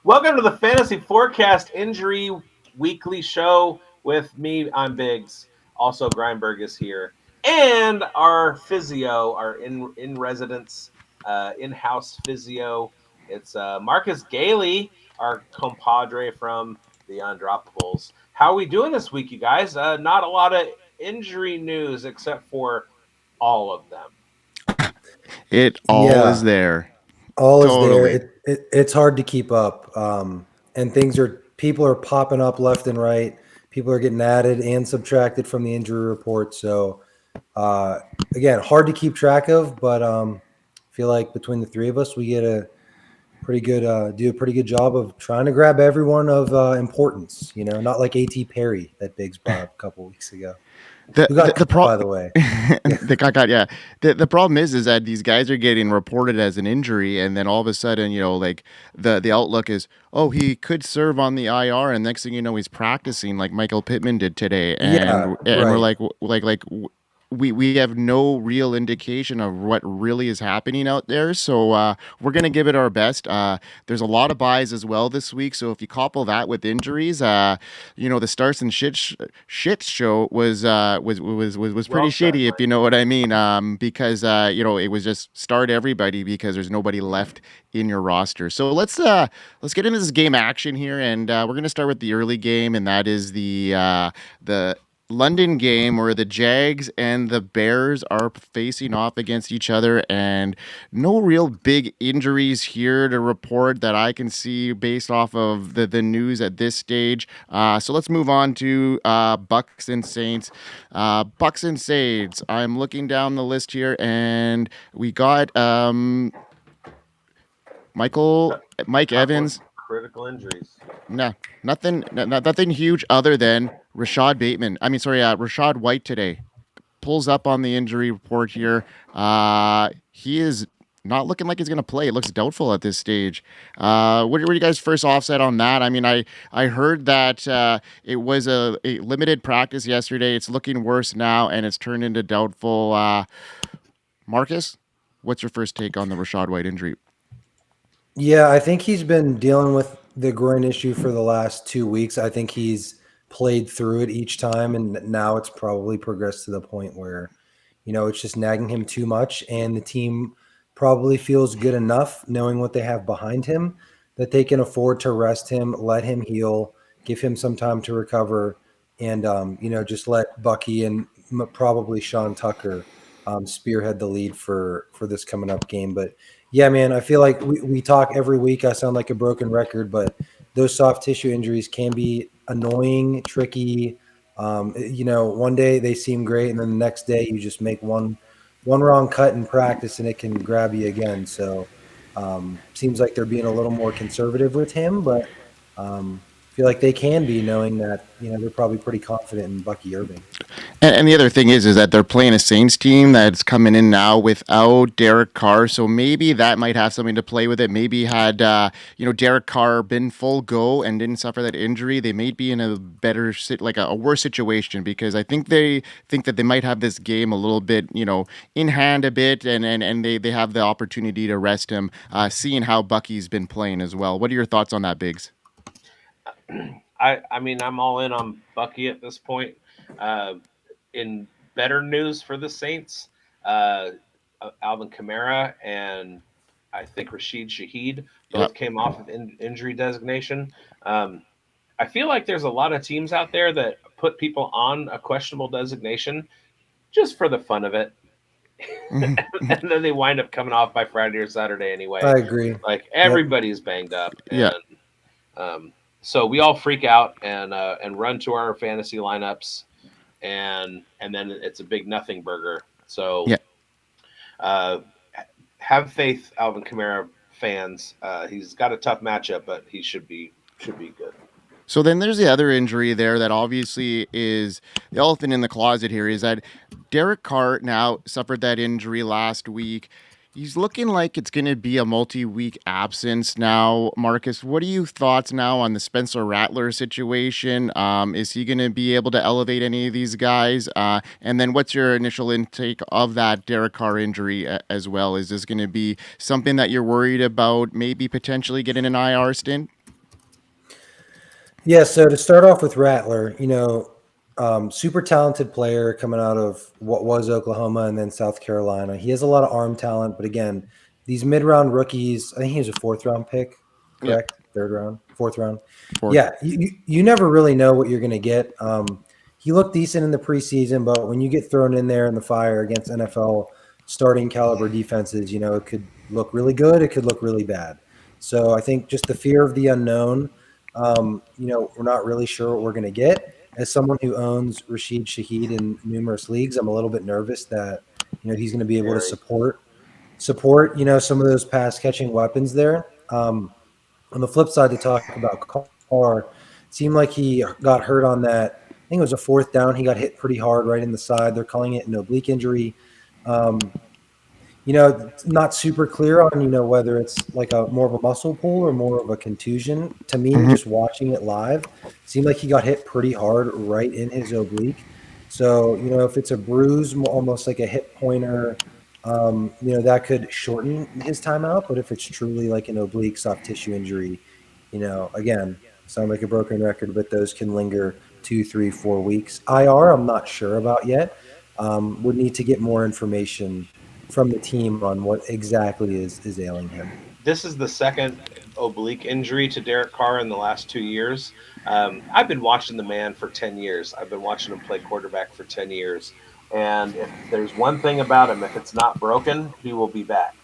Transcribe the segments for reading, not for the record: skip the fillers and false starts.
Welcome to the Fantasy Forecast Injury Weekly Show with me. I'm bigz. Also, Grindberg is here, and our physio, our in residence, in-house physio. It's Marcus Galie, our compadre from the Undroppables. How are we doing this week, you guys? Not a lot of injury news, except for all of them. It all is Yeah, there. all is there. Totally. It's hard to keep up, and people are popping up left and right. People are getting added and subtracted from the injury report. So uh, again, hard to keep track of, but I feel like between the three of us, we get a do a pretty good job of trying to grab everyone of importance. You know, not like A.T. Perry that bigz brought up a couple weeks ago. The Who the, got the cut, pro by the way? Yeah, the got yeah. The problem is that these guys are getting reported as an injury, and then all of a sudden, like the outlook is, oh, he could serve on the IR, and next thing you know, he's practicing like Michael Pittman did today, yeah, and we're right. we have no real indication of what really is happening out there. So we're gonna give it our best. There's a lot of buys as well this week, so if you couple that with injuries, the starts and shit show was Well pretty said, shitty, if Mike. you know what I mean. Because it was just start everybody because there's nobody left in your roster. So let's get into this game action here, and we're gonna start with the early game, and that is the London game where the Jags and the Bears are facing off against each other, and no real big injuries here to report that I can see based off of the news at this stage. So let's move on to Bucks and Saints. Bucks and Saints. I'm looking down the list here, and we got Mike Couple of Evans. critical injuries. No, nothing huge other than Rachaad White today pulls up on the injury report here. He is not looking like he's going to play. It looks doubtful at this stage. What were you guys first offset on that? I mean, I heard that it was a limited practice yesterday. It's looking worse now, and it's turned into doubtful. Marcus, what's your first take on the Rachaad White injury? Yeah, I think he's been dealing with the groin issue for the last 2 weeks. I think he's played through it each time, and now it's probably progressed to the point where, it's just nagging him too much. And the team probably feels good enough knowing what they have behind him that they can afford to rest him, let him heal, give him some time to recover, and, just let Bucky and probably Sean Tucker spearhead the lead for this coming up game. But yeah, man, I feel like we talk every week. I sound like a broken record, but those soft tissue injuries can be annoying, tricky. One day they seem great, and then the next day you just make one wrong cut in practice, and it can grab you again. So seems like they're being a little more conservative with him, but feel like they can be, knowing that they're probably pretty confident in Bucky Irving. And the other thing is that they're playing a Saints team that's coming in now without Derek Carr, so maybe that might have something to play with it. Maybe had Derek Carr been full go and didn't suffer that injury, they may be in a better a worse situation, because I think they think that they might have this game a little bit in hand a bit, and they have the opportunity to rest him, seeing how Bucky's been playing as well. What are your thoughts on that, Biggs? I mean, I'm all in on Bucky at this point. Uh, in better news for the Saints, uh, Alvin Kamara and I think Rashid Shaheed both Yep. came off of injury designation. Um, I feel like there's a lot of teams out there that put people on a questionable designation just for the fun of it. And then they wind up coming off by Friday or Saturday anyway. I agree. Like Yep. everybody's banged up, Yeah. and so we all freak out and run to our fantasy lineups, and then it's a big nothing burger. So Yeah. uh, have faith, Alvin Kamara fans. He's got a tough matchup, but he should be good. So then there's the other injury there that obviously is the elephant in the closet here, is that Derek Carr now suffered that injury last week. He's looking like it's going to be a multi-week absence now. Marcus, what are your thoughts now on the Spencer Rattler situation? Is he going to be able to elevate any of these guys? And then what's your initial intake of that Derek Carr injury as well? Is this going to be something that you're worried about maybe potentially getting an IR stint? Yeah, so to start off with Rattler, super talented player coming out of what was Oklahoma and then South Carolina. He has a lot of arm talent, but again, these mid-round rookies, I think he was a fourth-round pick, Yep, correct? Third round, fourth round. fourth. Yeah, you never really know what you're going to get. He looked decent in the preseason, but when you get thrown in there in the fire against NFL starting caliber defenses, it could look really good. It could look really bad. So I think just the fear of the unknown. We're not really sure what we're going to get. As someone who owns Rashid Shaheed in numerous leagues, I'm a little bit nervous that he's going to be able to Very. support some of those pass catching weapons there. On the flip side, to talk about Carr, it seemed like he got hurt on that. I think it was a fourth down. He got hit pretty hard right in the side. They're calling it an oblique injury. Um, not super clear on, whether it's like a more of a muscle pull or more of a contusion. To me, Hmm. just watching it live, seemed like he got hit pretty hard right in his oblique. So, if it's a bruise, almost like a hip pointer, that could shorten his timeout. But if it's truly like an oblique soft tissue injury, again, sound like a broken record, but those can linger 2, 3, 4 weeks. IR, I'm not sure about yet. Would need to get more information from the team on what exactly is ailing him. This is the second oblique injury to Derek Carr in the last 2 years. I've been watching the man for 10 years. I've been watching him play quarterback for 10 years. And if there's one thing about him, if it's not broken, he will be back.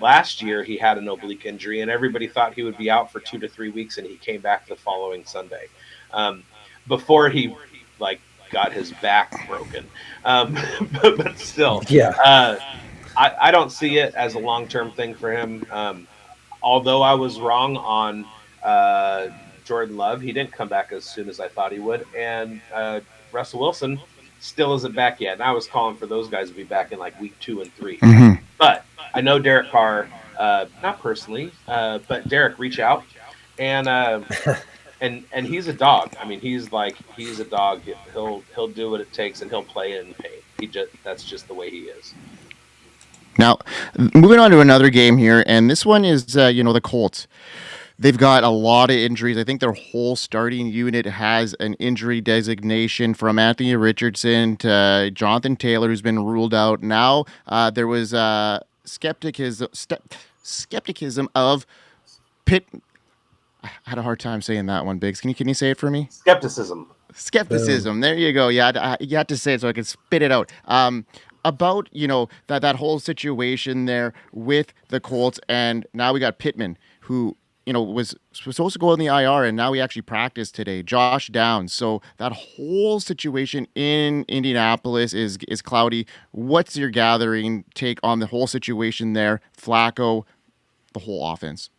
Last year, he had an oblique injury, and everybody thought he would be out for 2 to 3 weeks, and he came back the following Sunday. Um, before he like got his back broken, but still, Yeah. uh, I don't see it as a long term thing for him. Although I was wrong on Jordan Love, he didn't come back as soon as I thought he would, and Russell Wilson still isn't back yet. And I was calling for those guys to be back in like week 2 and 3. Hmm. But I know Derek Carr, not personally, but Derek, reach out and and he's a dog. I mean, he's a dog. He'll do what it takes, and he'll play in pain. That's just the way he is. Now, moving on to another game here, and this one is the Colts. They've got a lot of injuries. I think their whole starting unit has an injury designation from Anthony Richardson to Jonathan Taylor, who's been ruled out. Now, there was skepticism of Pitt. I had a hard time saying that one, Biggs. Can you say it for me? Skepticism. Boom. Skepticism. There you go. Yeah, you had to say it so I could spit it out. About that whole situation there with the Colts, and now we got Pittman, who was supposed to go in the IR, and now he actually practiced today. Josh Downs. So that whole situation in Indianapolis is cloudy. What's your gathering take on the whole situation there? Flacco, the whole offense.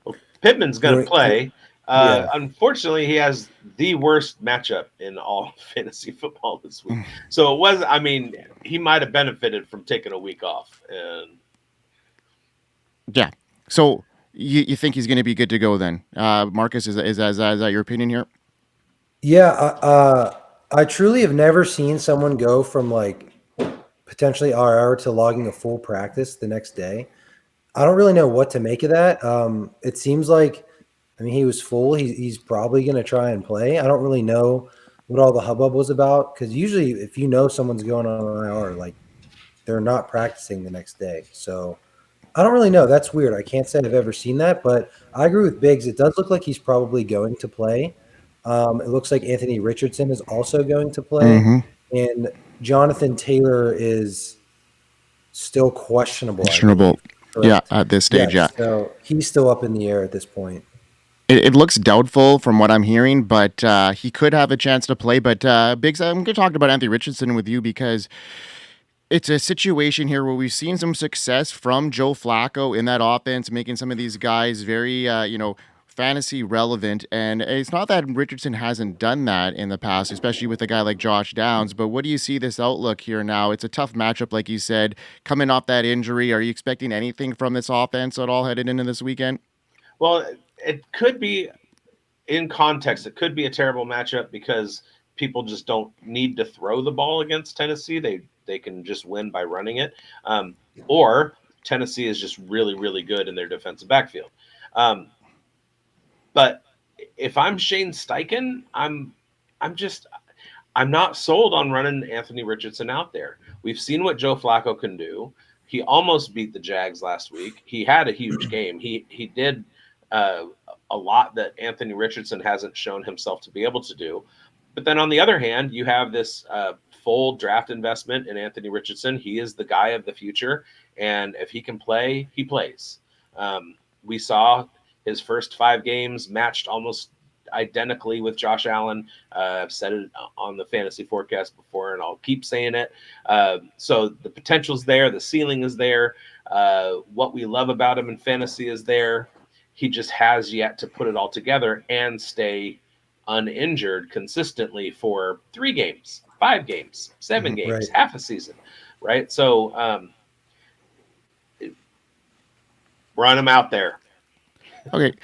Well, Pittman's going to play. Yeah. Unfortunately, he has the worst matchup in all fantasy football this week. So it was. I mean, he might have benefited from taking a week off. And Yeah. So you think he's going to be good to go then? Marcus, is that your opinion here? Yeah. I truly have never seen someone go from like potentially RR to logging a full practice the next day. I don't really know what to make of that. It seems like, I mean, he was full. He's probably going to try and play. I don't really know what all the hubbub was about, because usually if someone's going on IR, like they're not practicing the next day. So I don't really know. That's weird. I can't say I've ever seen that, but I agree with Biggs. It does look like he's probably going to play. It looks like Anthony Richardson is also going to play, Mm-hmm. and Jonathan Taylor is still questionable, I believe. Questionable. Yeah, Correct. at this stage, yeah. Yes. So he's still up in the air at this point. It looks doubtful from what I'm hearing, but he could have a chance to play. But Biggs, I'm going to talk about Anthony Richardson with you because it's a situation here where we've seen some success from Joe Flacco in that offense, making some of these guys very, fantasy relevant. And it's not that Richardson hasn't done that in the past, especially with a guy like Josh Downs. But what do you see this outlook here now? It's a tough matchup, like you said, coming off that injury. Are you expecting anything from this offense at all headed into this weekend? well, it could be in context. It could be a terrible matchup because people just don't need to throw the ball against Tennessee. They can just win by running it. Or Tennessee is just really really good in their defensive backfield. Um, But if I'm Shane Steichen, I'm not sold on running Anthony Richardson out there. We've seen what Joe Flacco can do. He almost beat the Jags last week. He had a huge game. He did a lot that Anthony Richardson hasn't shown himself to be able to do. But then on the other hand, you have this full draft investment in Anthony Richardson. He is the guy of the future, and if he can play, he plays. We saw his first 5 games matched almost identically with Josh Allen. I've said it on the fantasy forecast before, and I'll keep saying it. So the potential's there. The ceiling is there. What we love about him in fantasy is there. He just has yet to put it all together and stay uninjured consistently for 3 games, 5 games, 7 games, right. half a season, right? So run him out there. Okay.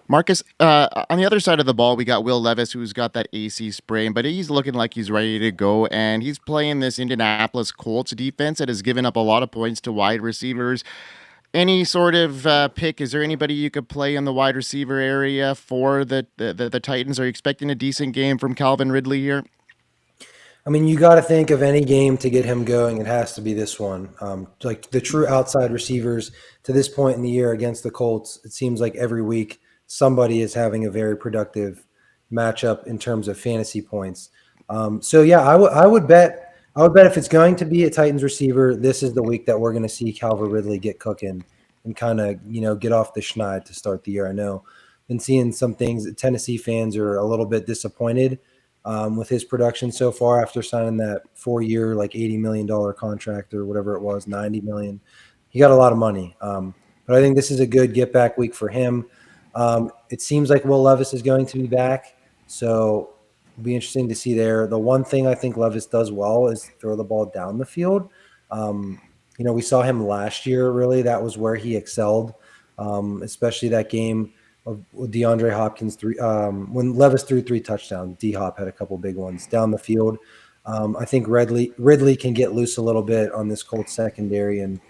Marcus, on the other side of the ball, we got Will Levis, who's got that AC sprain, but he's looking like he's ready to go, and he's playing this Indianapolis Colts defense that has given up a lot of points to wide receivers. Any sort of pick? Is there anybody you could play in the wide receiver area for the Titans? Are you expecting a decent game from Calvin Ridley here? I mean, you got to think of any game to get him going. It has to be this one. Like the true outside receivers to this point in the year against the Colts, it seems like every week somebody is having a very productive matchup in terms of fantasy points. So yeah, I would bet if it's going to be a Titans receiver, this is the week that we're going to see Calvin Ridley get cooking and kind of, get off the schneid to start the year. I know been seeing some things that Tennessee fans are a little bit disappointed with his production so far after signing that 4-year, like $80 million contract or whatever it was, $90 million. He got a lot of money. But I think this is a good get back week for him. It seems like Will Levis is going to be back. So it'll be interesting to see there. The one thing I think Levis does well is throw the ball down the field. We saw him last year, really. That was where he excelled, especially that game of DeAndre Hopkins when Levis threw 3 touchdowns. D-Hop had a couple big ones down the field. I think Ridley can get loose a little bit on this Colts secondary, and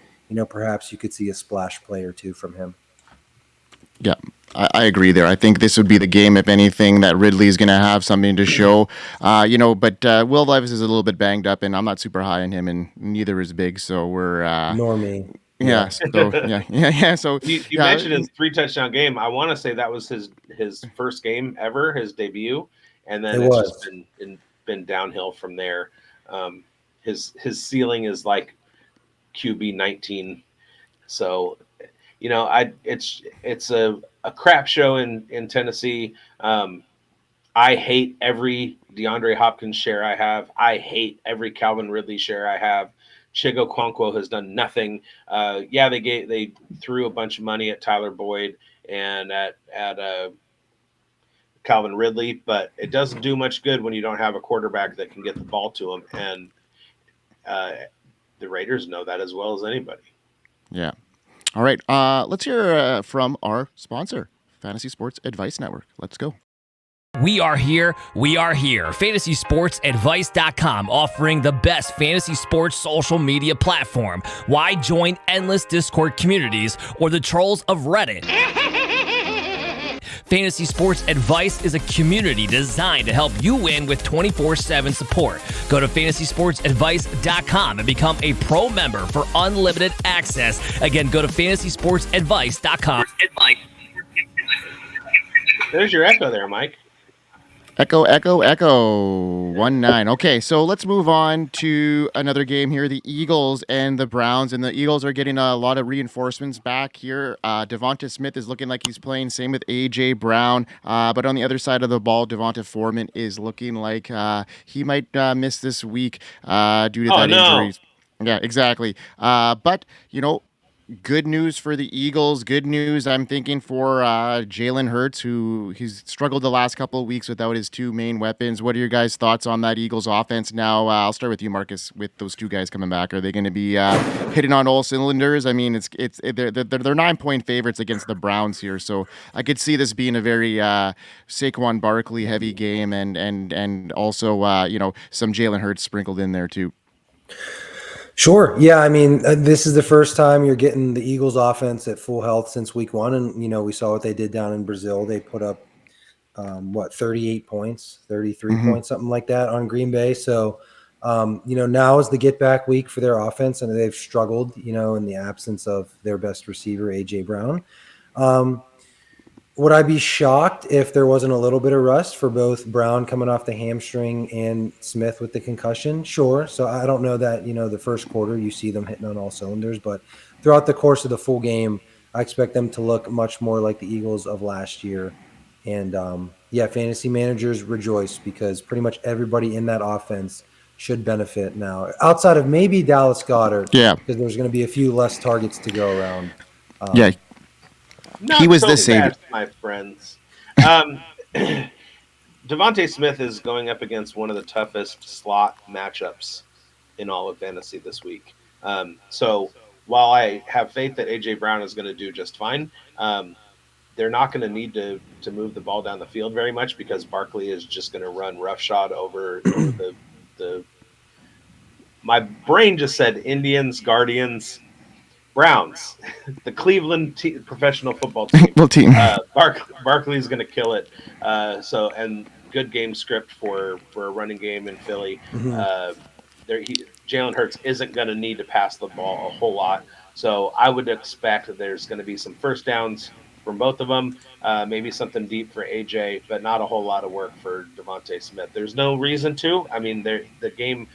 perhaps you could see a splash play or 2 from him. Yeah, I agree there. I think this would be the game, if anything, that Ridley is going to have something to show. But Will Levis is a little bit banged up, and I'm not super high on him, and neither is Big. So we're nor me. Yeah. So yeah. So you mentioned his 3 touchdown game. I want to say that was his first game ever, his debut, and then it's just been downhill from there. His ceiling is like QB 19. So it's a crap show in Tennessee. I hate every DeAndre Hopkins share I have. I hate every Calvin Ridley share I have. Chigo Okonkwo has done nothing. They threw a bunch of money at Tyler Boyd and at Calvin Ridley, but it doesn't do much good when you don't have a quarterback that can get the ball to him. And the Raiders know that as well as anybody. Yeah. All right. Let's hear from our sponsor, Fantasy Sports Advice Network. Let's go. We are here. FantasySportsAdvice.com, offering the best fantasy sports social media platform. Why join endless Discord communities or the trolls of Reddit? Fantasy Sports Advice is a community designed to help you win with 24/7 support. Go to FantasySportsAdvice.com and become a pro member for unlimited access. Again, go to FantasySportsAdvice.com. There's your echo there, Mike. Echo 19. Okay, so let's move on to another game here. The Eagles and the Browns, and the Eagles are getting a lot of reinforcements back here. Devonta Smith is looking like he's playing. Same with A.J. Brown. But on the other side of the ball, Devonta Foreman is looking like he might miss this week due to injury. Yeah, exactly. But, good news for the Eagles. Good news, I'm thinking, for Jalen Hurts, who he's struggled the last couple of weeks without his 2 main weapons. What are your guys' thoughts on that Eagles offense now? I'll start with you, Marcus. With those 2 guys coming back, are they going to be hitting on all cylinders? I mean, they're 9-point favorites against the Browns here, so I could see this being a very Saquon Barkley heavy game, and also some Jalen Hurts sprinkled in there too. Sure. Yeah. I mean, this is the first time you're getting the Eagles offense at full health since week 1. And, we saw what they did down in Brazil. They put up 38 points, 33 points, something like that on Green Bay. So, now is the get back week for their offense, and they've struggled, in the absence of their best receiver, A.J. Brown. Would I be shocked if there wasn't a little bit of rust for both Brown coming off the hamstring and Smith with the concussion? Sure. So I don't know that, the first quarter you see them hitting on all cylinders, but throughout the course of the full game, I expect them to look much more like the Eagles of last year. And fantasy managers rejoice because pretty much everybody in that offense should benefit now, outside of maybe Dallas Goedert. Yeah. Because there's going to be a few less targets to go around. Not he was so the savior, fast, my friends. Devontae Smith is going up against one of the toughest slot matchups in all of fantasy this week. So while I have faith that A.J. Brown is going to do just fine, they're not going to need to move the ball down the field very much because Barkley is just going to run roughshod over the. My brain just said Indians, Guardians, Browns, the Cleveland professional football team. Barkley's going to kill it. And good game script for a running game in Philly. Jalen Hurts isn't going to need to pass the ball a whole lot. So I would expect that there's going to be some first downs from both of them, maybe something deep for AJ, but not a whole lot of work for Devontae Smith. There's no reason to. I mean, the game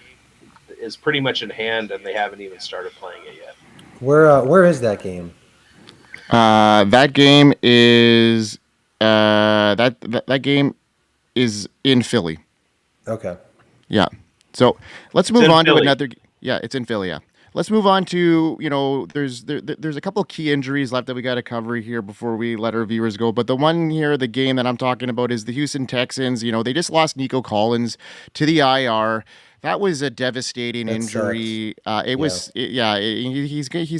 is pretty much in hand, and they haven't even started playing it yet. Where is that game? That game is that game is in Philly. Okay. Yeah. So let's move on to another. Yeah, it's in Philly. Yeah. Let's move on to, there's a couple of key injuries left that we got to cover here before we let our viewers go. But the one here, the game that I'm talking about is the Houston Texans. They just lost Nico Collins to the IR. That was a devastating injury. He's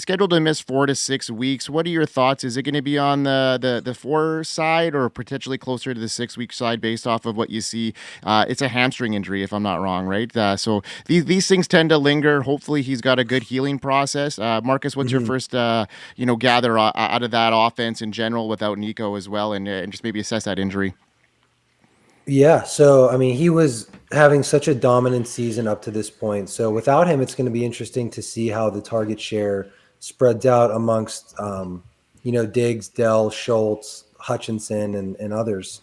scheduled to miss 4 to 6 weeks. What are your thoughts? Is it going to be on the 4 side or potentially closer to the 6 week side based off of what you see? It's a hamstring injury, if I'm not wrong, right? So these things tend to linger. Hopefully, he's got a good healing process. Marcus, what's your first gather out of that offense in general without Nico as well, and just maybe assess that injury? Yeah, so I mean, he was having such a dominant season up to this point. So without him, it's going to be interesting to see how the target share spreads out amongst, Diggs, Dell, Schultz, Hutchinson, and others.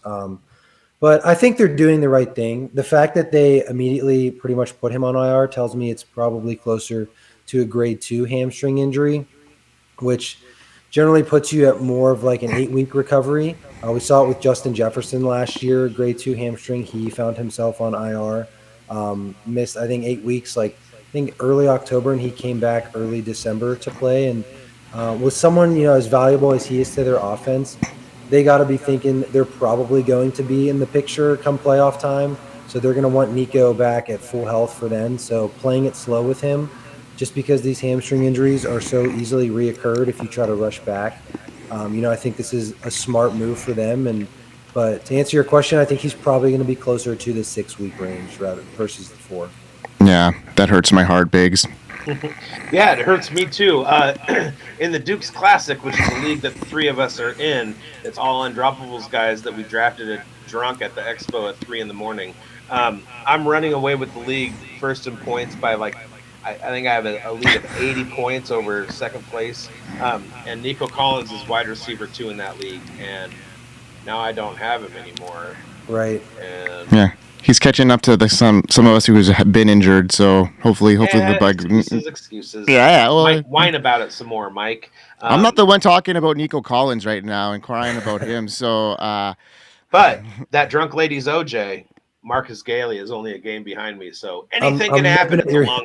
But I think they're doing the right thing. The fact that they immediately pretty much put him on IR tells me it's probably closer to a grade 2 hamstring injury, which generally puts you at more of like an 8-week recovery. We saw it with Justin Jefferson last year, grade 2 hamstring. He found himself on IR, missed, I think, 8 weeks, early October, and he came back early December to play. And with someone, as valuable as he is to their offense, they got to be thinking they're probably going to be in the picture come playoff time. So they're going to want Nico back at full health for then. So playing it slow with him, just because these hamstring injuries are so easily reoccurred if you try to rush back. I think this is a smart move for them. But to answer your question, I think he's probably going to be closer to the 6-week range versus the 4. Yeah, that hurts my heart, Biggs. Yeah, it hurts me too. In the Dukes Classic, which is a league that the 3 of us are in, it's all undroppables guys that we drafted at drunk at the expo at 3 a.m. I'm running away with the league first in points by I think I have a lead of 80 points over second place. And Nico Collins is wide receiver 2 in that league. And now I don't have him anymore. Right. And yeah. He's catching up to some of us who have been injured. So hopefully the bug. Excuses. Yeah. Well, whine about it some more, Mike. I'm not the one talking about Nico Collins right now and crying about him. So, but that drunk lady's OJ. Marcus Galie is only a game behind me, so anything can happen.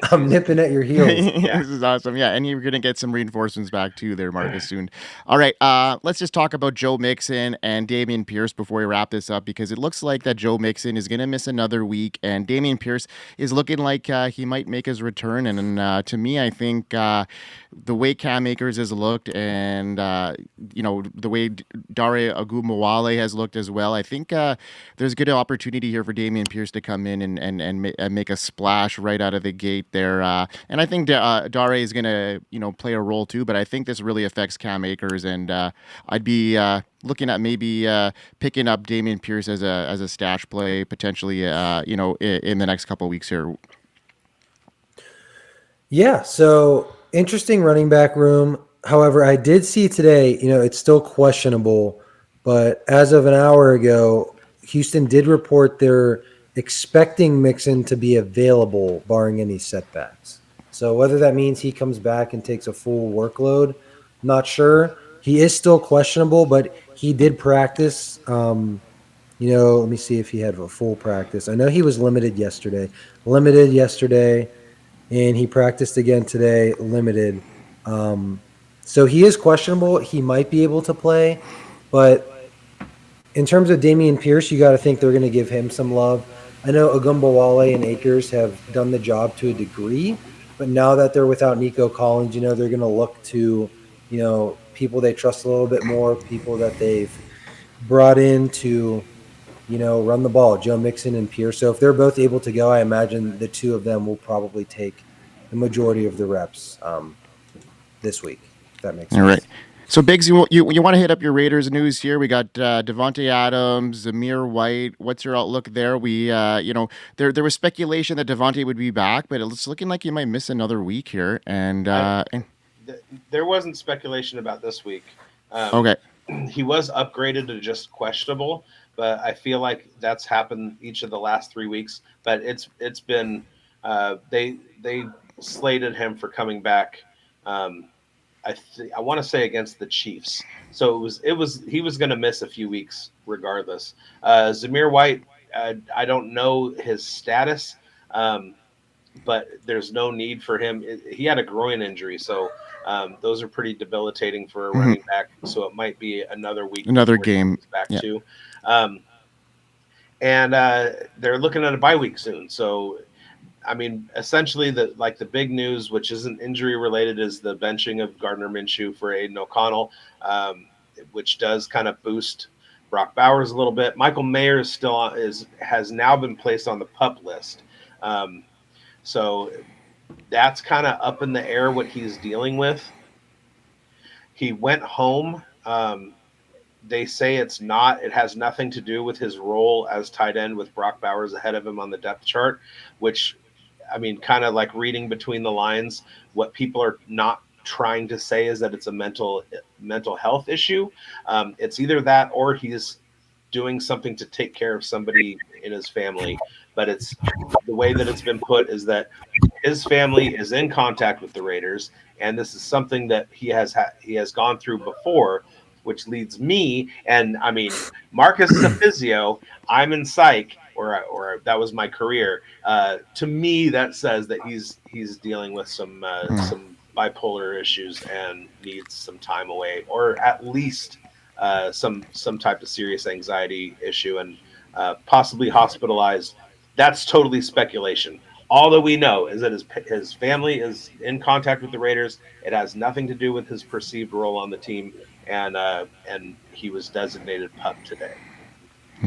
I'm nipping at your heels. Yeah. This is awesome. Yeah, and you're going to get some reinforcements back too there, Marcus, soon. All right, let's just talk about Joe Mixon and Damien Pierce before we wrap this up, because it looks like that Joe Mixon is going to miss another week, and Damien Pierce is looking like he might make his return. And to me, I think the way Cam Akers has looked and, the way Dare Agumawale has looked as well, I think there's good opportunity here for Damien Damien Pierce to come in and make a splash right out of the gate there. And I think Dare is going to play a role too, but I think this really affects Cam Akers, and I'd be looking at maybe picking up Damien Pierce as a stash play potentially in the next couple of weeks here. Yeah, so interesting running back room. However, I did see today, it's still questionable, but as of an hour ago, Houston did report they're expecting Mixon to be available barring any setbacks. So whether that means he comes back and takes a full workload, not sure. He is still questionable, but he did practice. Let me see if he had a full practice. I know he was limited yesterday. And he practiced again today, limited. So he is questionable. He might be able to play, but in terms of Dameon Pierce, you got to think they're going to give him some love. I know Ogunbowale and Akers have done the job to a degree, but now that they're without Nico Collins, they're going to look to, people they trust a little bit more, people that they've brought in to, run the ball, Joe Mixon and Pierce. So if they're both able to go, I imagine the two of them will probably take the majority of the reps this week, if that makes sense. All right. So, bigz, you want to hit up your Raiders news here? We got Devontae Adams, Zamir White. What's your outlook there? We, there was speculation that Devontae would be back, but it's looking like he might miss another week here. And there wasn't speculation about this week. Okay. He was upgraded to just questionable, but I feel like that's happened each of the last 3 weeks. But it's been they slated him for coming back. I want to say against the Chiefs. So he was going to miss a few weeks regardless. Zamir White, I don't know his status, but there's no need for him. He had a groin injury, so those are pretty debilitating for a running back. So it might be another week, another game back too. And they're looking at a bye week soon. So, I mean, essentially the big news, which isn't injury related, is the benching of Gardner Minshew for Aiden O'Connell, which does kind of boost Brock Bowers a little bit. Michael Mayer has now been placed on the PUP list. So that's kind of up in the air what he's dealing with. He went home. They say it has nothing to do with his role as tight end with Brock Bowers ahead of him on the depth chart, which, I mean, kind of like reading between the lines, what people are not trying to say is that it's a mental health issue. It's either that or he's doing something to take care of somebody in his family. But it's the way that it's been put is that his family is in contact with the Raiders, and this is something that he has gone through before, which leads me, and I mean, Marcus is a physio, I'm in psych, or that was my career. To me, that says that he's dealing with some bipolar issues and needs some time away, or at least some type of serious anxiety issue, and possibly hospitalized. That's totally speculation. All that we know is that his family is in contact with the Raiders. It has nothing to do with his perceived role on the team, and he was designated PUP today.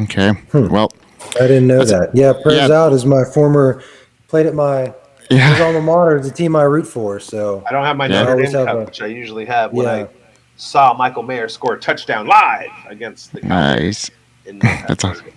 Okay. Well, I didn't know that. Yeah, prayers out is my former played at my his alma mater, the team I root for. So I don't have my Notre Dame cup, which I usually have when I saw Michael Mayer score a touchdown live against the Cowboys. Nice. That's awesome.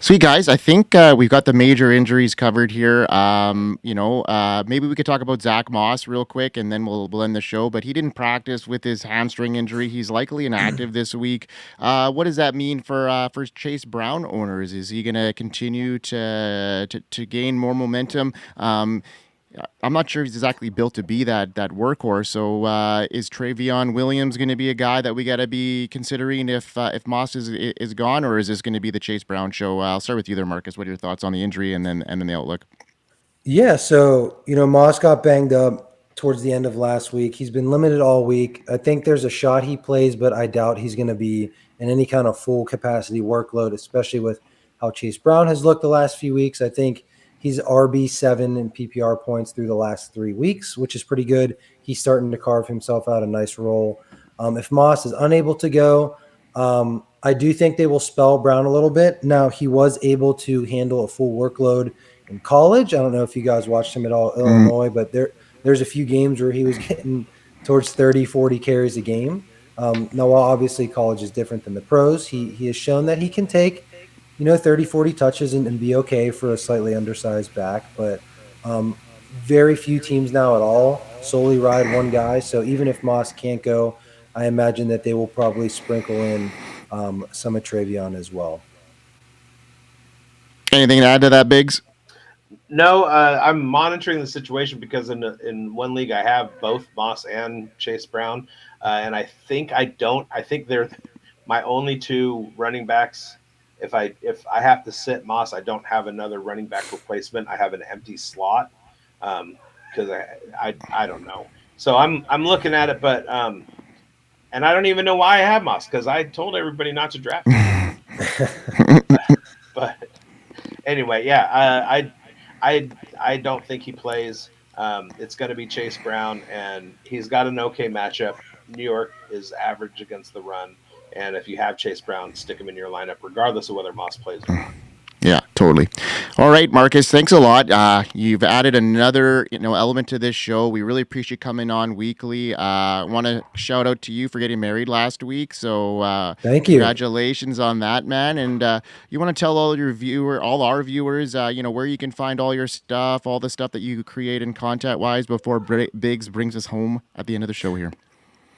Sweet, guys. I think we've got the major injuries covered here. Maybe we could talk about Zach Moss real quick, and then we'll end the show. But he didn't practice with his hamstring injury. He's likely inactive this week. What does that mean for Chase Brown owners? Is he going to continue to gain more momentum? I'm not sure he's exactly built to be that workhorse. So is Travion Williams going to be a guy that we got to be considering if Moss is gone, or is this going to be the Chase Brown show? I'll start with you there, Marcus. What are your thoughts on the injury and then the outlook? Yeah, so Moss got banged up towards the end of last week. He's been limited all week. I think there's a shot he plays, but I doubt he's going to be in any kind of full capacity workload, especially with how Chase Brown has looked the last few weeks. I think he's RB7 in PPR points through the last 3 weeks, which is pretty good. He's starting to carve himself out a nice role. If Moss is unable to go, I do think they will spell Brown a little bit. Now, he was able to handle a full workload in college. I don't know if you guys watched him at all, Illinois, but there's a few games where he was getting towards 30, 40 carries a game. Now, while obviously college is different than the pros, he has shown that he can take, 30, 40 touches and be okay for a slightly undersized back. But very few teams now at all solely ride one guy. So even if Moss can't go, I imagine that they will probably sprinkle in some of Travion as well. Anything to add to that, Biggs? No, I'm monitoring the situation because in one league I have both Moss and Chase Brown, and I think they're my only two running backs. If I have to sit Moss, I don't have another running back replacement. I have an empty slot because I don't know. So I'm looking at it, but and I don't even know why I have Moss because I told everybody not to draft him. But anyway, yeah, I don't think he plays. It's going to be Chase Brown, and he's got an okay matchup. New York is average against the run, and if you have Chase Brown, stick him in your lineup, regardless of whether Moss plays or not. Yeah, totally. All right, Marcus, thanks a lot. You've added another element to this show. We really appreciate coming on weekly. I want to shout out to you for getting married last week. So thank you. Congratulations on that, man. And you want to tell all our viewers, where you can find all your stuff, all the stuff that you create in content-wise before Biggs brings us home at the end of the show here.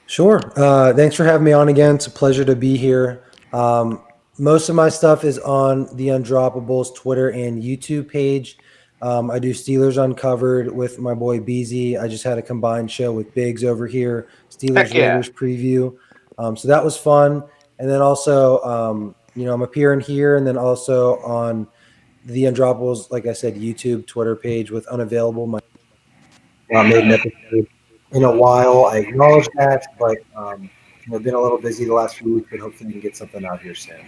Sure. Thanks for having me on again. It's a pleasure to be here. Most of my stuff is on the Undroppables Twitter and YouTube page. I do Steelers Uncovered with my boy bigz. I just had a combined show with Biggs over here, Steelers Raiders preview. So that was fun. And then also, I'm appearing here and then also on the Undroppables, like I said, YouTube, Twitter page with Unavailable. Made an episode in a while. I acknowledge that, but I've been a little busy the last few weeks, but hopefully we can get something out here soon.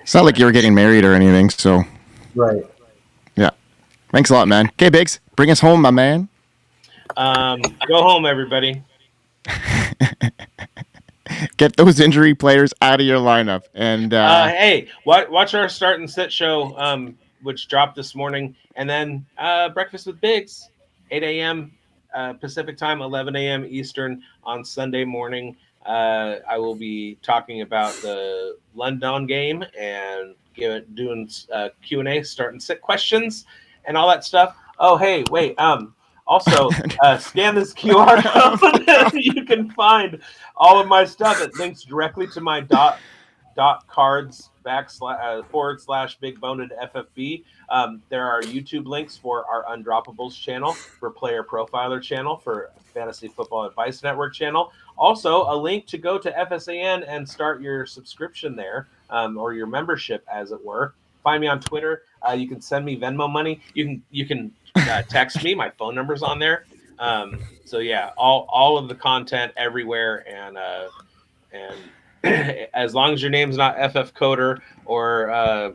It's not like you were getting married or anything, so. Right. Yeah. Thanks a lot, man. Okay, Biggs, bring us home, my man. Go home, everybody. Get those injury players out of your lineup. And hey, watch our start and sit show, which dropped this morning, and then Breakfast with Biggs, 8 a.m. Pacific time, 11 a.m. Eastern on Sunday morning. I will be talking about the London game and doing Q&A, start and sit questions and all that stuff. Oh, hey, wait. Also, scan this QR code and you can find all of my stuff. It links directly to my cards / bigbonededFFB. There are YouTube links for our Undroppables channel, for Player Profiler channel, for Fantasy Football Advice Network channel. Also, a link to go to FSAN and start your subscription there, or your membership, as it were. Find me on Twitter. You can send me Venmo money. You can text me. My phone number's on there. So yeah, all of the content everywhere, and as long as your name's not FF Coder or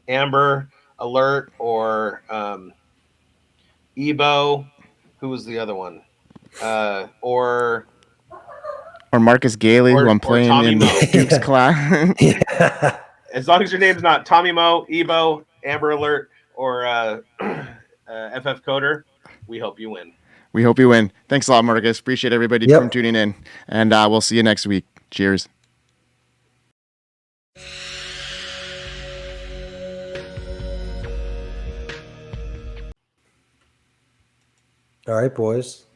Amber Alert or Ebo, who was the other one? Or Marcus Galie, who I'm playing Tommy in Moe. Duke's class. Yeah. As long as your name's not Tommy Moe, Ebo, Amber Alert, or FF Coder, we hope you win. We hope you win. Thanks a lot, Marcus. Appreciate everybody from tuning in. And we'll see you next week. Cheers. All right, boys.